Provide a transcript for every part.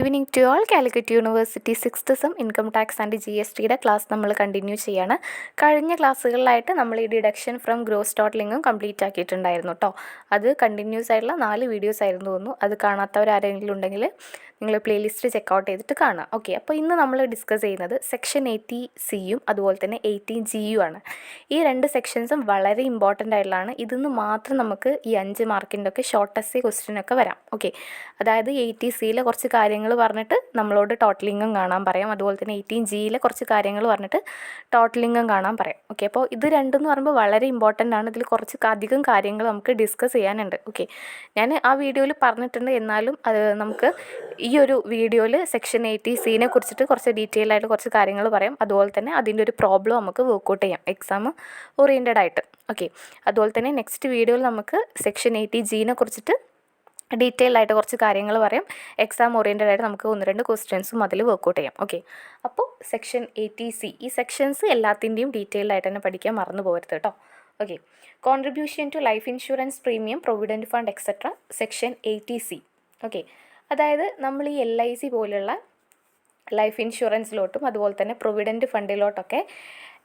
Evening to all. Calicut university sixth sem income tax and GSTയുടെ class നമ്മൾ continue ചെയ്യാണ്. കഴിഞ്ഞ ക്ലാസ്സുകളിലായിട്ട് നമ്മൾ ഈ ഡിഡക്ഷൻ ഫ്രം ഗ്രോസ് ടോട്ടലിങ്ങും കംപ്ലീറ്റ് ആക്കിയിട്ടുണ്ടായിരുന്നു കേട്ടോ. അത് കണ്ടിന്യൂസ് ആയിട്ടുള്ള 4 വീഡിയോസ് ആയിരുന്നു തോന്നുന്നു. അത് കാണാത്തവരാരെങ്കിലും ഉണ്ടെങ്കിൽ നിങ്ങൾ പ്ലേലിസ്റ്റ് ചെക്കൗട്ട് ചെയ്തിട്ട് കാണാം. ഓക്കെ, അപ്പോൾ ഇന്ന് നമ്മൾ ഡിസ്കസ് ചെയ്യുന്നത് സെക്ഷൻ 80C അതുപോലെ തന്നെ 80G ആണ്. ഈ 2 സെക്ഷൻസും വളരെ ഇമ്പോർട്ടൻ്റ് ആയിട്ടുള്ളതാണ്. ഇതിന്ന് മാത്രം നമുക്ക് ഈ 5 മാർക്കിൻ്റെ ഒക്കെ ഷോർട്ടസ്റ്റ് ക്വസ്റ്റ്യനൊക്കെ വരാം. ഓക്കെ, അതായത് 80Cയിലെ കുറച്ച് കാര്യങ്ങൾ പറഞ്ഞിട്ട് നമ്മളോട് ടോട്ടലിങ്ങും കാണാൻ പറയാം. അതുപോലെ തന്നെ 18Gയിലെ കുറച്ച് കാര്യങ്ങൾ പറഞ്ഞിട്ട് ടോട്ടലിങ്ങും കാണാൻ പറയാം. ഓക്കെ, അപ്പോൾ ഇത് രണ്ടെന്ന് പറയുമ്പോൾ വളരെ ഇമ്പോർട്ടൻ്റ് ആണ്. ഇതിൽ കുറച്ച് അധികം കാര്യങ്ങൾ നമുക്ക് ഡിസ്കസ് ചെയ്യാനുണ്ട്. ഓക്കെ, ഞാൻ ആ വീഡിയോയിൽ പറഞ്ഞിട്ടുണ്ട്, എന്നാലും അത് നമുക്ക് ഈ ഒരു വീഡിയോയിൽ സെക്ഷൻ 80Cനെ കുറിച്ചിട്ട് കുറച്ച് ഡീറ്റെയിൽ ആയിട്ട് കുറച്ച് കാര്യങ്ങൾ പറയാം. അതുപോലെ തന്നെ അതിൻ്റെ ഒരു പ്രോബ്ലം നമുക്ക് വർക്കൗട്ട് ചെയ്യാം എക്സാം ഓറിയൻറ്റഡ് ആയിട്ട്. ഓക്കെ, അതുപോലെ തന്നെ നെക്സ്റ്റ് വീഡിയോയിൽ നമുക്ക് സെക്ഷൻ 80Gനെ കുറിച്ചിട്ട് ഡീറ്റെയിൽ ആയിട്ട് കുറച്ച് കാര്യങ്ങൾ പറയാം. എക്സാം ഓറിയൻറ്റഡ് ആയിട്ട് നമുക്ക് 1-2 ക്വസ്റ്റ്യൻസും അതിൽ വർക്കൗട്ട് ചെയ്യാം. ഓക്കെ, അപ്പോൾ സെക്ഷൻ 80C ഈ സെക്ഷൻസ് എല്ലാത്തിൻ്റെയും ഡീറ്റെയിൽ ആയിട്ട് തന്നെ പഠിക്കാൻ മറന്നു പോകരുത് കേട്ടോ. Okay, contribution to life insurance premium provident fund etcetera section 80C. Okay, അതായത് നമ്മൾ ഈ LIC പോലുള്ള ലൈഫ് ഇൻഷുറൻസിലോട്ടും അതുപോലെ തന്നെ പ്രൊവിഡൻറ്റ് ഫണ്ടിലോട്ടൊക്കെ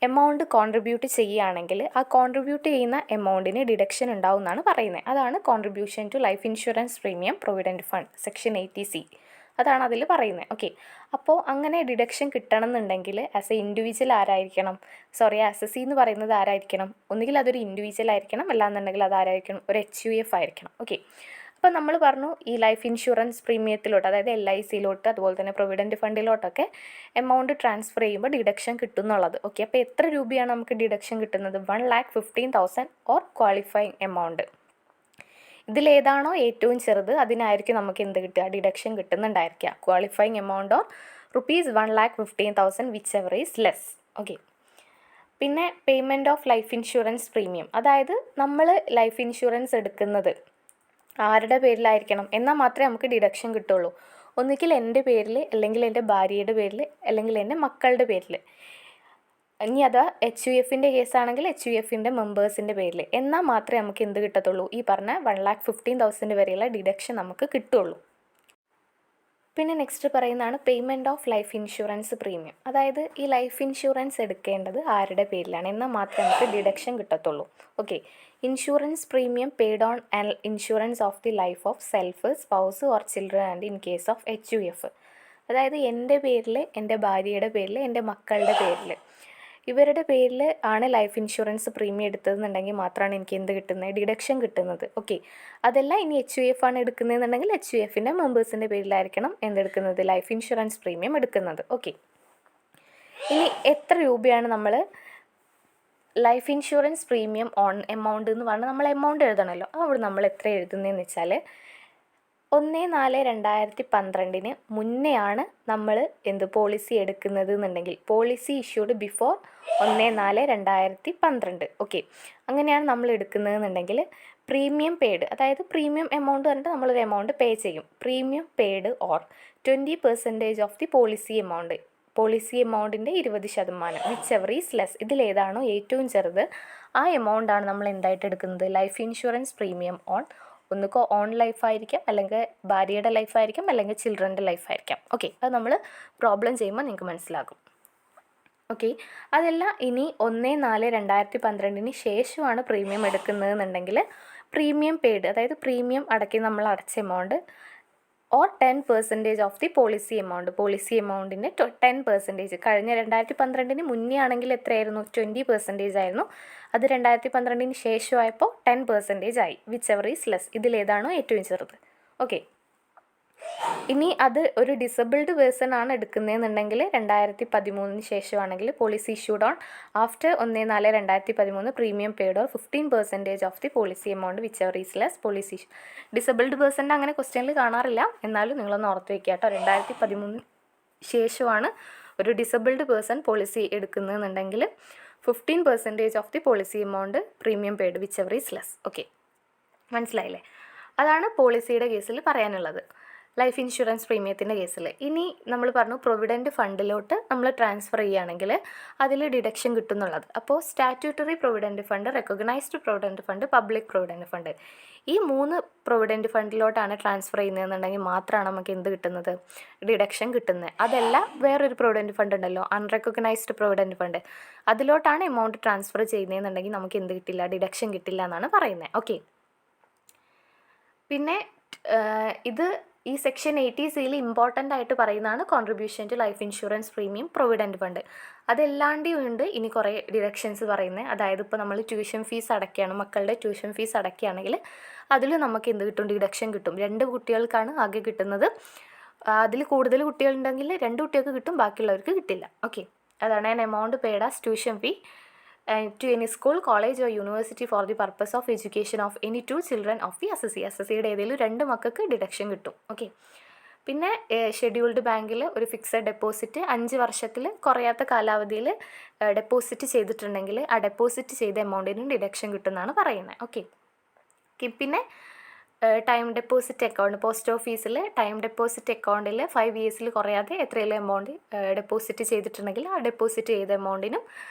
എമൗണ്ട് കോൺട്രിബ്യൂട്ട് ചെയ്യുകയാണെങ്കിൽ ആ കോൺട്രിബ്യൂട്ട് ചെയ്യുന്ന എമൗണ്ടിന് ഡിഡക്ഷൻ ഉണ്ടാവും എന്നാണ് പറയുന്നത്. അതാണ് contribution to life insurance premium provident fund section 80C. അതാണ് അതിൽ പറയുന്നത്. ഓക്കെ, അപ്പോൾ അങ്ങനെ ഡിഡക്ഷൻ കിട്ടണം എന്നുണ്ടെങ്കിൽ ആസ് എ ഇൻഡിവിജ്വൽ ആരായിരിക്കണം, അസസി എന്ന് പറയുന്നത് ആരായിരിക്കണം, ഒന്നുകിൽ അതൊരു ഇൻഡിവിജ്വൽ ആയിരിക്കണം, അല്ലാന്നുണ്ടെങ്കിൽ അതാരായിരിക്കണം, ഒരു HUF ആയിരിക്കണം. ഓക്കെ, അപ്പോൾ നമ്മൾ പറഞ്ഞു ഈ ലൈഫ് ഇൻഷുറൻസ് പ്രീമിയത്തിലോട്ട്, അതായത് LICയിലോട്ട് അതുപോലെ തന്നെ പ്രൊവിഡൻറ്റ് ഫണ്ടിലോട്ടൊക്കെ എമൗണ്ട് ട്രാൻസ്ഫർ ചെയ്യുമ്പോൾ ഡിഡക്ഷൻ കിട്ടും എന്നുള്ളത്. ഓക്കെ, അപ്പോൾ എത്ര രൂപയാണ് നമുക്ക് ഡിഡക്ഷൻ കിട്ടുന്നത്? 1,15,000 ഓർ ക്വാളിഫയിങ് എമൗണ്ട്. ഇതിലേതാണോ ഏറ്റവും ചെറുത് അതിനായിരിക്കും നമുക്ക് എന്ത് കിട്ടുക? ഡിഡക്ഷൻ കിട്ടുന്നുണ്ടായിരിക്കുക. Qualifying amount or ₹1,15,000 whichever is less. Okay, പിന്നെ payment of life insurance premium, അതായത് നമ്മൾ ലൈഫ് ഇൻഷുറൻസ് എടുക്കുന്നത് ആരുടെ പേരിലായിരിക്കണം എന്നാൽ മാത്രമേ നമുക്ക് ഡിഡക്ഷൻ കിട്ടുള്ളൂ. ഒന്നുകിൽ എൻ്റെ പേരിൽ, അല്ലെങ്കിൽ എൻ്റെ ഭാര്യയുടെ പേരിൽ, അല്ലെങ്കിൽ എൻ്റെ മക്കളുടെ പേരിൽ. ഇനി അത് HUFൻ്റെ കേസാണെങ്കിൽ HUFൻ്റെ മെമ്പേഴ്സിൻ്റെ പേരിൽ. എന്നാൽ മാത്രമേ നമുക്ക് എന്ത് കിട്ടത്തുള്ളൂ? ഈ പറഞ്ഞ 1,15,000 വരെയുള്ള ഡിഡക്ഷൻ നമുക്ക് കിട്ടുള്ളൂ. പിന്നെ നെക്സ്റ്റ് പറയുന്നതാണ് payment of life insurance premium. അതായത് ഈ ലൈഫ് ഇൻഷുറൻസ് എടുക്കേണ്ടത് ആരുടെ പേരിലാണ് എന്നാൽ മാത്രമേ നമുക്ക് ഡിഡക്ഷൻ കിട്ടത്തുള്ളൂ. Okay, insurance premium paid on insurance of the life of self, spouse or children and in case of HUF. അതായത് എൻ്റെ പേരിൽ, എൻ്റെ ഭാര്യയുടെ പേരിൽ, എൻ്റെ മക്കളുടെ പേരിൽ, ഇവരുടെ പേരിൽ ആണ് ലൈഫ് ഇൻഷുറൻസ് പ്രീമിയം എടുത്തതെന്നുണ്ടെങ്കിൽ മാത്രമാണ് എനിക്ക് എന്ത് കിട്ടുന്നത്? ഡിഡക്ഷൻ കിട്ടുന്നത്. ഓക്കെ, അതല്ല ഇനി HUF ആണ് എടുക്കുന്നതെന്നുണ്ടെങ്കിൽ HUFൻ്റെ മെമ്പേഴ്സിൻ്റെ പേരിലായിരിക്കണം എന്തെടുക്കുന്നത്? ലൈഫ് ഇൻഷുറൻസ് പ്രീമിയം എടുക്കുന്നത്. ഓക്കെ, ഇനി എത്ര രൂപയാണ് നമ്മൾ life insurance premium on amount എന്ന് പറഞ്ഞാൽ നമ്മൾ എമൗണ്ട് എഴുതണമല്ലോ. അവിടെ നമ്മൾ എത്ര എഴുതുന്നതെന്ന് വെച്ചാൽ 1/4/2012 മുന്നെയാണ് നമ്മൾ പോളിസി എടുക്കുന്നത് എന്നുണ്ടെങ്കിൽ, പോളിസി ഇഷ്യൂഡ് ബിഫോർ 1/4/2012. ഓക്കെ, അങ്ങനെയാണ് നമ്മൾ എടുക്കുന്നതെന്നുണ്ടെങ്കിൽ പ്രീമിയം പെയ്ഡ്, അതായത് പ്രീമിയം എമൗണ്ട് പറഞ്ഞിട്ട് നമ്മളൊരു എമൗണ്ട് പേ ചെയ്യും. Premium paid or 20% of the policy amount, policy എമൗണ്ടിൻ്റെ 20% വിച്ച് എവർ ഈസ് ലെസ്. ഇതിലേതാണോ ഏറ്റവും ചെറുത് ആ എമൗണ്ടാണ് നമ്മൾ എന്തായിട്ട് എടുക്കുന്നത്? ലൈഫ് ഇൻഷുറൻസ് പ്രീമിയം ഓൺ, ഒന്നുകിൽ ഓൺ ലൈഫായിരിക്കാം, അല്ലെങ്കിൽ ഭാര്യയുടെ ലൈഫായിരിക്കാം, അല്ലെങ്കിൽ ചിൽഡ്രൻ്റെ ലൈഫായിരിക്കാം. ഓക്കെ, അത് നമ്മൾ പ്രോബ്ലം ചെയ്യുമ്പോൾ നിങ്ങൾക്ക് മനസ്സിലാകും. ഓക്കെ, അതല്ല ഇനി 1/4/2012 ശേഷമാണ് പ്രീമിയം എടുക്കുന്നതെന്നുണ്ടെങ്കിൽ പ്രീമിയം പെയ്ഡ്, അതായത് പ്രീമിയം അടക്കി നമ്മൾ അടച്ച amount or 10% of the policy amount, policy എമൗണ്ടിൻ്റെ 10%. കഴിഞ്ഞ 2012 മുന്നേ ആണെങ്കിൽ എത്രയായിരുന്നു? 20% ആയിരുന്നു. അത് 2012 ശേഷമായപ്പോൾ 10% ആയി. Whichever is less. ഇതിലേതാണോ ഏറ്റവും ചെറുത്? ഓക്കെ, ഇനി അത് ഒരു ഡിസബിൾഡ് പേഴ്സൺ ആണ് എടുക്കുന്നതെന്നുണ്ടെങ്കിൽ 2013 ശേഷമാണെങ്കിൽ policy issued on after 1/4/2013 premium paid or 15% of the policy amount whichever is less. Policy disabled പേഴ്സൻ്റെ അങ്ങനെ ക്വസ്റ്റ്യനിൽ കാണാറില്ല, എന്നാലും നിങ്ങളൊന്ന് ഓർത്ത് വയ്ക്കുക കേട്ടോ. 2013 ശേഷമാണ് ഒരു ഡിസബിൾഡ് പേഴ്സൺ പോളിസി എടുക്കുന്നതെന്നുണ്ടെങ്കിൽ 15% of the policy amount premium paid whichever is less. Okay, മനസ്സിലായില്ലേ? അതാണ് പോളിസിയുടെ കേസിൽ പറയാനുള്ളത്. ലൈഫ് ഇൻഷുറൻസ് പ്രീമിയത്തിൻ്റെ കേസിൽ. ഇനി നമ്മൾ പറഞ്ഞു പ്രൊവിഡൻറ്റ് ഫണ്ടിലോട്ട് നമ്മൾ ട്രാൻസ്ഫർ ചെയ്യുകയാണെങ്കിൽ അതിൽ ഡിഡക്ഷൻ കിട്ടുന്നുള്ളത്. അപ്പോൾ statutory provident fund, recognised provident fund, public provident fund, ഈ 3 പ്രൊവിഡൻറ്റ് ഫണ്ടിലോട്ടാണ് ട്രാൻസ്ഫർ ചെയ്യുന്നതെന്നുണ്ടെങ്കിൽ മാത്രമാണ് നമുക്ക് എന്ത് കിട്ടുന്നത്, ഡിഡക്ഷൻ കിട്ടുന്നത്. അതല്ല വേറൊരു പ്രൊവിഡൻറ്റ് ഫണ്ട് ഉണ്ടല്ലോ, അൺറെക്കഗ്നൈസ്ഡ് പ്രൊവിഡൻറ്റ് ഫണ്ട്, അതിലോട്ടാണ് എമൗണ്ട് ട്രാൻസ്ഫർ ചെയ്യുന്നതെന്നുണ്ടെങ്കിൽ നമുക്ക് എന്ത് കിട്ടില്ല, ഡിഡക്ഷൻ കിട്ടില്ല എന്നാണ് പറയുന്നത്. ഓക്കെ. പിന്നെ ഇത് ഈ സെക്ഷൻ 80C ഇമ്പോർട്ടൻ്റ് ആയിട്ട് പറയുന്നതാണ് contribution to life insurance premium provident fund. അതെല്ലാണ്ടും ഉണ്ട് ഇനി കുറേ ഡിഡക്ഷൻസ് പറയുന്നത്. അതായത് ഇപ്പോൾ നമ്മൾ ട്യൂഷൻ ഫീസ് അടയ്ക്കുകയാണ്, മക്കളുടെ ട്യൂഷൻ ഫീസ് അടയ്ക്കുകയാണെങ്കിൽ അതിൽ നമുക്ക് എന്ത് കിട്ടും, ഡിഡക്ഷൻ കിട്ടും. 2 കുട്ടികൾക്കാണ് ആകെ കിട്ടുന്നത്. അതിൽ കൂടുതൽ കുട്ടികളുണ്ടെങ്കിൽ 2 കുട്ടികൾക്ക് കിട്ടും, ബാക്കിയുള്ളവർക്ക് കിട്ടില്ല. ഓക്കെ. അതാണ് an amount paid as tuition fee to any school, college or university for the purpose of education of any 2 children of the SSC. SSCയുടെ ഏതെങ്കിലും 2 മക്കൾക്ക് ഡിഡക്ഷൻ കിട്ടും. ഓക്കെ. പിന്നെ ഷെഡ്യൂൾഡ് ബാങ്കിൽ ഒരു ഫിക്സഡ് ഡെപ്പോസിറ്റ് 5 വർഷത്തിൽ കുറയാത്ത കാലാവധിയിൽ ഡെപ്പോസിറ്റ് ചെയ്തിട്ടുണ്ടെങ്കിൽ ആ ഡെപ്പോസിറ്റ് ചെയ്ത എമൗണ്ടിനും ഡിഡക്ഷൻ കിട്ടുമെന്നാണ് പറയുന്നത്. ഓക്കെ. പിന്നെ ടൈം ഡെപ്പോസിറ്റ് അക്കൗണ്ട്, പോസ്റ്റ് ഓഫീസിൽ ടൈം ഡെപ്പോസിറ്റ് അക്കൗണ്ടിൽ 5 ഇയേഴ്സിൽ കുറയാതെ എത്രയെല്ലാം എമൗണ്ട് ഡെപ്പോസിറ്റ് ചെയ്തിട്ടുണ്ടെങ്കിൽ ആ ഡെപ്പോസിറ്റ് ചെയ്ത എമൗണ്ടിനും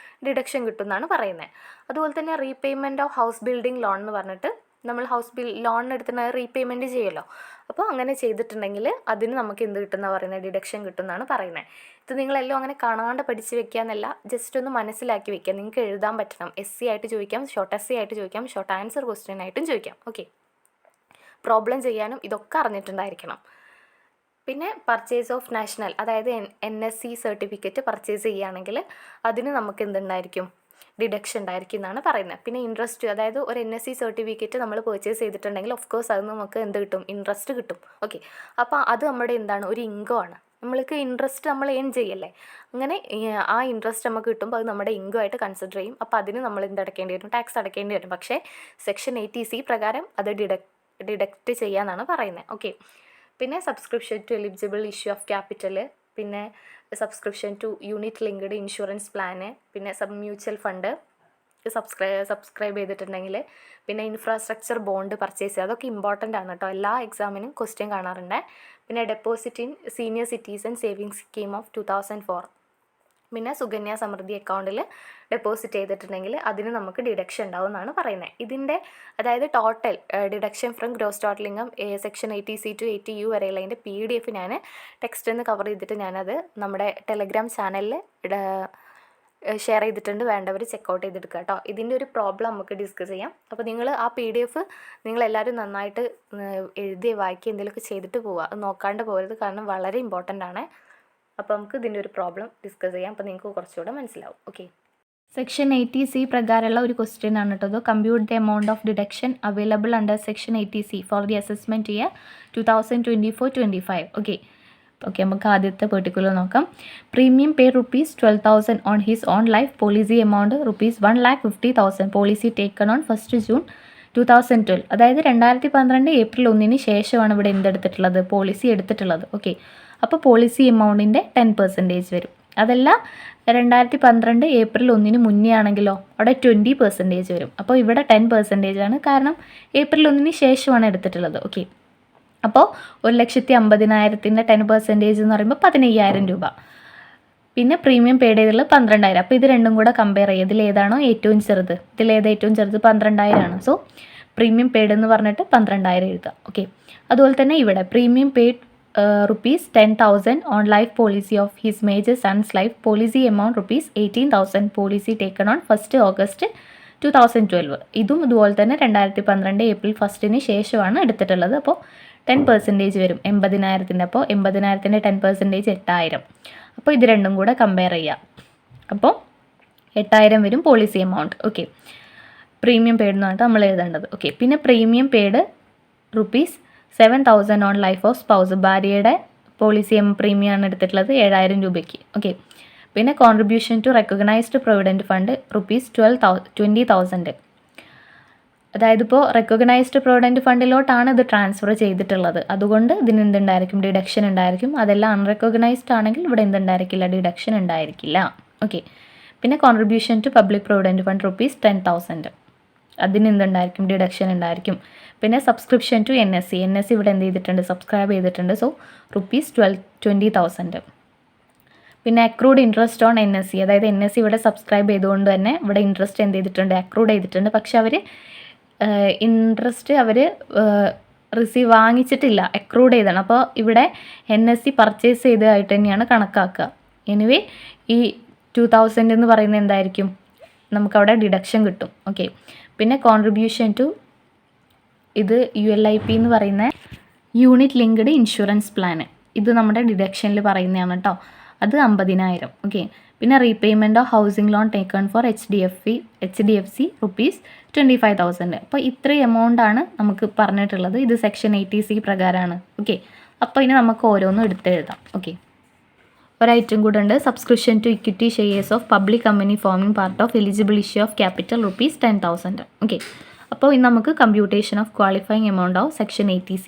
ഡിഡക്ഷൻ കിട്ടുമെന്നാണ് പറയുന്നത്. അതുപോലെ തന്നെ repayment of house building loan എന്ന് പറഞ്ഞിട്ട് നമ്മൾ ലോൺ എടുത്തിട്ട് റീപേയ്മെൻറ്റ് ചെയ്യുമല്ലോ. അപ്പോൾ അങ്ങനെ ചെയ്തിട്ടുണ്ടെങ്കിൽ അതിന് നമുക്ക് എന്ത് കിട്ടുന്ന പറയുന്നത്, ഡിഡക്ഷൻ കിട്ടുമെന്നാണ് പറയുന്നത്. ഇത് നിങ്ങളെല്ലാം അങ്ങനെ കാണാണ്ട് പഠിച്ച് വെക്കുക എന്നല്ല, ജസ്റ്റ് ഒന്ന് മനസ്സിലാക്കി വെക്കുക. നിങ്ങൾക്ക് എഴുതാൻ പറ്റണം. SC ആയിട്ട് ചോദിക്കാം, ഷോർട്ട് essay ആയിട്ട് ചോദിക്കാം, ഷോർട്ട് ആൻസർ ക്വസ്റ്റ്യൻ ആയിട്ടും ചോദിക്കാം. ഓക്കെ. പ്രോബ്ലം ചെയ്യാനും ഇതൊക്കെ അറിഞ്ഞിട്ടുണ്ടായിരിക്കണം. പിന്നെ പർച്ചേസ് ഓഫ് നാഷണൽ, അതായത് NSC സർട്ടിഫിക്കറ്റ് പർച്ചേസ് ചെയ്യുകയാണെങ്കിൽ അതിന് നമുക്ക് എന്തുണ്ടായിരിക്കും, ഡിഡക്ഷൻ ഉണ്ടായിരിക്കും എന്നാണ് പറയുന്നത്. പിന്നെ ഇൻട്രസ്റ്റ്, അതായത് ഒരു NSC സർട്ടിഫിക്കറ്റ് നമ്മൾ പർച്ചേസ് ചെയ്തിട്ടുണ്ടെങ്കിൽ ഓഫ് കോഴ്സ് അത് നമുക്ക് എന്ത് കിട്ടും, ഇൻട്രസ്റ്റ് കിട്ടും. ഓക്കെ. അപ്പോൾ അത് നമ്മുടെ എന്താണ്, ഒരു ഇൻകം ആണ്. നമ്മൾക്ക് ഇൻട്രസ്റ്റ് നമ്മൾ ഏൺ ചെയ്യല്ലേ, അങ്ങനെ ആ ഇൻട്രസ്റ്റ് നമുക്ക് കിട്ടുമ്പോൾ അത് നമ്മുടെ ഇൻകം ആയിട്ട് കൺസിഡർ ചെയ്യും. അപ്പോൾ അതിന് നമ്മൾ അടയ്ക്കേണ്ടി വരും, ടാക്സ് അടയ്ക്കേണ്ടി വരും. പക്ഷേ സെക്ഷൻ 80C പ്രകാരം അത് ഡിഡക്റ്റ് ചെയ്യാന്നാണ് പറയുന്നത്. ഓക്കെ. പിന്നെ subscription to eligible issue of capital, പിന്നെ subscription to unit linked insurance plan, പിന്നെ മ്യൂച്വൽ ഫണ്ട് സബ്സ്ക്രൈബ് ചെയ്തിട്ടുണ്ടെങ്കിൽ, പിന്നെ ഇൻഫ്രാസ്ട്രക്ചർ ബോണ്ട് പർച്ചേസ് ചെയ്യുക. അതൊക്കെ ഇമ്പോർട്ടൻ്റ് ആണ് കേട്ടോ, എല്ലാ എക്സാമിനും ക്വസ്റ്റ്യൻ കാണാറുണ്ട്. പിന്നെ deposit in senior citizen savings scheme of 2004, പിന്നെ സുകന്യ സമൃദ്ധി അക്കൗണ്ടിൽ ഡെപ്പോസിറ്റ് ചെയ്തിട്ടുണ്ടെങ്കിൽ അതിന് നമുക്ക് ഡിഡക്ഷൻ ഉണ്ടാവും എന്നാണ് പറയുന്നത്. ഇതിൻ്റെ അതായത് total deduction from gross total income section 80C to 80U വരെയുള്ള അതിൻ്റെ PDF ഞാൻ ടെക്സ്റ്റ് എന്ന് കവർ ചെയ്തിട്ട് ഞാനത് നമ്മുടെ ടെലഗ്രാം ചാനലിൽ ഷെയർ ചെയ്തിട്ടുണ്ട്. വേണ്ടവർ ചെക്കൗട്ട് ചെയ്തെടുക്കുക കേട്ടോ. ഇതിൻ്റെ ഒരു പ്രോബ്ലം നമുക്ക് ഡിസ്കസ് ചെയ്യാം. അപ്പോൾ നിങ്ങൾ ആ PDF നിങ്ങളെല്ലാവരും നന്നായിട്ട് എഴുതി വായിക്കുക, എന്തെങ്കിലുമൊക്കെ ചെയ്തിട്ട് പോവുക. അത് നോക്കാണ്ട് പോകരുത്, കാരണം വളരെ ഇമ്പോർട്ടൻ്റ് ആണ്. അപ്പോൾ നമുക്ക് ഇതിൻ്റെ ഒരു പ്രോബ്ലം ഡിസ്കസ് ചെയ്യാം, അപ്പോൾ നിങ്ങൾക്ക് കുറച്ചുകൂടെ മനസ്സിലാവും. ഓക്കെ. സെക്ഷൻ 80C പ്രകാരമുള്ള ഒരു ക്വസ്റ്റ്യൻ ആണ് കേട്ടോ. Compute the amount of deduction available under section 80C for the assessment year 2024-25. Okay. നമുക്ക് ആദ്യത്തെ പെർട്ടിക്കുലർ നോക്കാം. Premium pay ₹12,000 on his own life policy amount ₹1,50,000 policy taken on 1 June 2012. അതായത് 2012 April 1 ശേഷമാണ് ഇവിടെ എന്തെടുത്തിട്ടുള്ളത്, പോളിസി എടുത്തിട്ടുള്ളത്. ഓക്കെ. അപ്പോൾ പോളിസി എമൗണ്ടിൻ്റെ 10% വരും. അതല്ല 2012 ഏപ്രിൽ 1 മുന്നേ ആണെങ്കിലോ അവിടെ 20% വരും. അപ്പോൾ ഇവിടെ 10% ആണ്, കാരണം ഏപ്രിൽ 1 ശേഷമാണ് എടുത്തിട്ടുള്ളത്. ഓക്കെ. അപ്പോൾ 1,50,000ൻ്റെ 10% എന്ന് പറയുമ്പോൾ 15,000 രൂപ. പിന്നെ പ്രീമിയം പെയ്ഡ് ചെയ്തുള്ളത് 12,000. അപ്പോൾ ഇത് രണ്ടും കൂടെ കമ്പയർ ചെയ്യുക. ഇതിലേതാണോ ഏറ്റവും ചെറുത്, ഇതിലേത് ഏറ്റവും ചെറുത് 12,000 ആണ്. സോ പ്രീമിയം പെയ്ഡ് എന്ന് പറഞ്ഞിട്ട് 12,000 എഴുതുക. ഓക്കെ. അതുപോലെ തന്നെ ഇവിടെ premium paid ₹10,000 on life policy of his major sons life policy amount ₹18,000 policy taken on 1 August 2012. ഇതും ഇതുപോലെ തന്നെ 2012 ഏപ്രിൽ 1 ശേഷമാണ് എടുത്തിട്ടുള്ളത്. അപ്പോൾ 10% വരും 80,000ൻ്റെ. അപ്പോൾ 80,000ൻ്റെ 10% 8,000. അപ്പോൾ ഇത് രണ്ടും കൂടെ കമ്പയർ ചെയ്യുക. അപ്പോൾ 8,000 വരും policy amount. Okay. Premium paid എന്ന് പറഞ്ഞിട്ട് നമ്മൾ എഴുതേണ്ടത്. ഓക്കെ. പിന്നെ premium paid ₹7,000 on life of spouse, ഭാര്യയുടെ പോളിസി പ്രീമിയം ആണ് എടുത്തിട്ടുള്ളത് 7,000 രൂപയ്ക്ക്. ഓക്കെ. പിന്നെ contribution to recognised provident fund ₹20,000. അതായത് ഇപ്പോൾ റെക്കഗ്നൈസ്ഡ് പ്രൊവിഡൻറ്റ് ഫണ്ടിലോട്ടാണ് ഇത് ട്രാൻസ്ഫർ ചെയ്തിട്ടുള്ളത്, അതുകൊണ്ട് ഇതിന് എന്തുണ്ടായിരിക്കും, ഡിഡക്ഷൻ ഉണ്ടായിരിക്കും. അതെല്ലാം അൺറെക്കഗ്നൈസ്ഡ് ആണെങ്കിൽ ഇവിടെ എന്തുണ്ടായിരിക്കില്ല, ഡിഡക്ഷൻ ഉണ്ടായിരിക്കില്ല. ഓക്കെ. പിന്നെ contribution to public provident fund ₹10,000. അതിന് എന്തുണ്ടായിരിക്കും, ഡിഡക്ഷൻ ഉണ്ടായിരിക്കും. പിന്നെ സബ്സ്ക്രിപ്ഷൻ ടു NSE ഇവിടെ എന്ത് ചെയ്തിട്ടുണ്ട്, സബ്സ്ക്രൈബ് ചെയ്തിട്ടുണ്ട്. സോ ₹20,000. പിന്നെ അക്രൂഡ് ഇൻട്രസ്റ്റ് ഓൺ NSE, അതായത് NSE ഇവിടെ സബ്സ്ക്രൈബ് ചെയ്തുകൊണ്ട് തന്നെ ഇവിടെ ഇൻട്രസ്റ്റ് എന്ത് ചെയ്തിട്ടുണ്ട്, അക്രൂഡ് ചെയ്തിട്ടുണ്ട്. പക്ഷെ അവർ ഇൻട്രസ്റ്റ് അവർ റിസീവ് വാങ്ങിച്ചിട്ടില്ല, അക്രൂഡ് ചെയ്താണ്. അപ്പോൾ ഇവിടെ NSE പർച്ചേസ് ചെയ്തതായിട്ട് തന്നെയാണ് കണക്കാക്കുക. എനിവേ ഈ 2000 എന്ന് പറയുന്നത് എന്തായിരിക്കും, നമുക്കവിടെ ഡിഡക്ഷൻ കിട്ടും. ഓക്കെ. പിന്നെ കോൺട്രിബ്യൂഷൻ ടു ഇത് ULIP എന്ന് പറയുന്ന യൂണിറ്റ് ലിങ്ക്ഡ് ഇൻഷുറൻസ് പ്ലാൻ, ഇത് നമ്മുടെ ഡിഡക്ഷനിൽ പറയുന്നതാണ് കേട്ടോ. അത് 50,000. ഓക്കെ. പിന്നെ repayment of housing loan taken four HDFC ₹25,000. അപ്പോൾ ഇത്രയും എമൗണ്ടാണ് നമുക്ക് പറഞ്ഞിട്ടുള്ളത്. ഇത് സെക്ഷൻ 80C പ്രകാരമാണ്. ഓക്കെ. അപ്പോൾ ഇനി നമുക്ക് ഓരോന്നും എടുത്തെഴുതാം. ഓക്കെ. ഒരൈറ്റം കൂടെ ഉണ്ട്, subscription to equity shares of public company forming part of eligible issue of capital ₹10,000. Okay. അപ്പോൾ ഇന്ന് നമുക്ക് computation of qualifying amount of section 80C.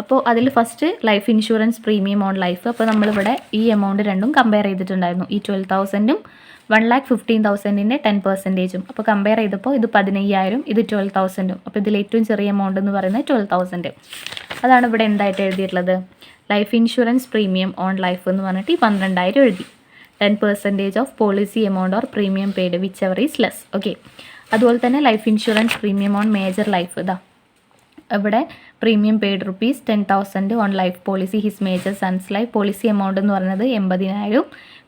അപ്പോൾ അതിൽ first life insurance premium on life. അപ്പോൾ നമ്മളിവിടെ ഈ എമൗണ്ട് രണ്ടും കമ്പയർ ചെയ്തിട്ടുണ്ടായിരുന്നു. ഈ 12,000ഉം 1,15,000ൻ്റെ 10%. അപ്പോൾ കമ്പയർ ചെയ്തപ്പോൾ ഇത് 15,000, ഇത് 12,000. അപ്പോൾ ഇതിൽ ഏറ്റവും ചെറിയ എമൗണ്ട് എന്ന് പറയുന്നത് 12,000. അതാണ് ഇവിടെ എന്തായിട്ട് എഴുതിയിട്ടുള്ളത്, life insurance premium on life എന്ന് പറഞ്ഞിട്ട് ഈ 12,000 എഴുതി. 10% of policy amount or premium paid whichever is less. Okay. അതുപോലെ തന്നെ life insurance premium on major life, ഇതാ ഇവിടെ premium paid ₹10,000 on life policy his major sons life. Policy amount എന്ന് പറയുന്നത് 80,000,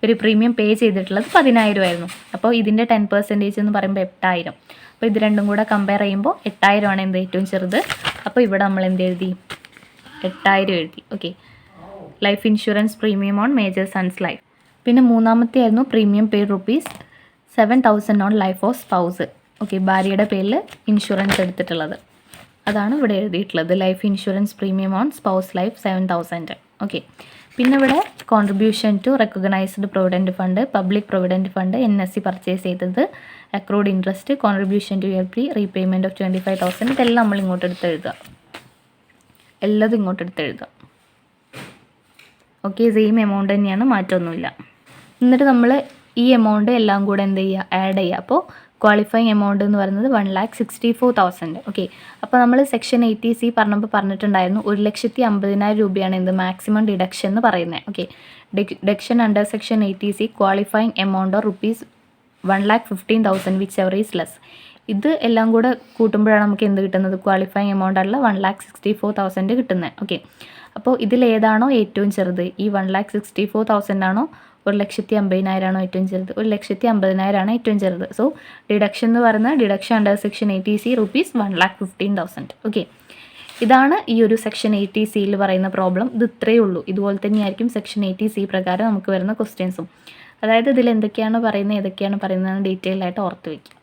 ഒരു പ്രീമിയം പേ ചെയ്തിട്ടുള്ളത് 10,000 ആയിരുന്നു. അപ്പോൾ ഇതിൻ്റെ 10% എന്ന് പറയുമ്പോൾ 8,000. അപ്പോൾ ഇത് രണ്ടും കൂടെ കമ്പയർ ചെയ്യുമ്പോൾ 8,000 ആണ് എന്ത് ഏറ്റവും ചെറുത്. അപ്പോൾ ഇവിടെ നമ്മൾ എന്ത് എഴുതി, 8,000 എഴുതി. Okay. Life insurance premium on major sons life. പിന്നെ മൂന്നാമത്തെ ആയിരുന്നു premium paid ₹7,000 on life of spouse. Okay. ഭാര്യയുടെ പേരിൽ ഇൻഷുറൻസ് എടുത്തിട്ടുള്ളത്, അതാണ് ഇവിടെ എഴുതിയിട്ടുള്ളത്. Life insurance premium on spouse life 7,000. Okay. പിന്നെ ഇവിടെ contribution to recognised provident fund, public provident fund, NSE purchase ചെയ്തത്, accrued interest, contribution to LP, repayment of 25,000. ഇതെല്ലാം നമ്മൾ ഇങ്ങോട്ട് എടുത്ത് എഴുതുക, എല്ലാതും ഇങ്ങോട്ട് എടുത്ത് എഴുതുക. ഓക്കെ. സെയിം എമൗണ്ട് തന്നെയാണ്, മാറ്റമൊന്നുമില്ല. എന്നിട്ട് നമ്മൾ ഈ എമൗണ്ട് എല്ലാം കൂടെ എന്ത് ചെയ്യുക, ആഡ് ചെയ്യുക. അപ്പോൾ ക്വാളിഫയിങ് എമൗണ്ട് എന്ന് പറയുന്നത് 1,64,000. ഓക്കെ. അപ്പോൾ നമ്മൾ സെക്ഷൻ 80C പറഞ്ഞിട്ടുണ്ടായിരുന്നു 1,50,000 രൂപയാണ് എന്ത് മാക്സിമം ഡിഡക്ഷൻ എന്ന് പറയുന്നത്. Okay. Deduction under section 80C qualifying amount or ₹1,15,000 whichever is less. ഇത് എല്ലാം കൂടെ കൂട്ടുമ്പോഴാണ് നമുക്ക് എന്ത് കിട്ടുന്നത്, ക്വാളിഫയിങ് എമൗണ്ട് ആയിട്ടുള്ള 1,64,000 കിട്ടുന്നത്. ഓക്കെ. അപ്പോൾ ഇതിലേതാണോ ഏറ്റവും ചെറുത്, ഈ 1,64,000 ആണോ 1,50,000 ആണോ ഏറ്റവും ചെറുത്, 1,50,000 ആണ് ഏറ്റവും ചെറുത്. സോ ഡിഡക്ഷൻ എന്ന് പറയുന്നത് deduction under section 80C ₹1,15,000. Okay. ഇതാണ് ഈ ഒരു സെക്ഷൻ 80Cയിൽ പറയുന്ന പ്രോബ്ലം. ഇത് ഇത്രയേ ഉള്ളൂ. ഇതുപോലെ തന്നെയായിരിക്കും സെക്ഷൻ 80C പ്രകാരം നമുക്ക് വരുന്ന ക്വസ്റ്റ്യൻസും. അതായത് ഇതിൽ എന്തൊക്കെയാണ് പറയുന്നത് ഏതൊക്കെയാണ് പറയുന്നത് ഡീറ്റെയിൽ ആയിട്ട് ഓർത്ത് വയ്ക്കുക.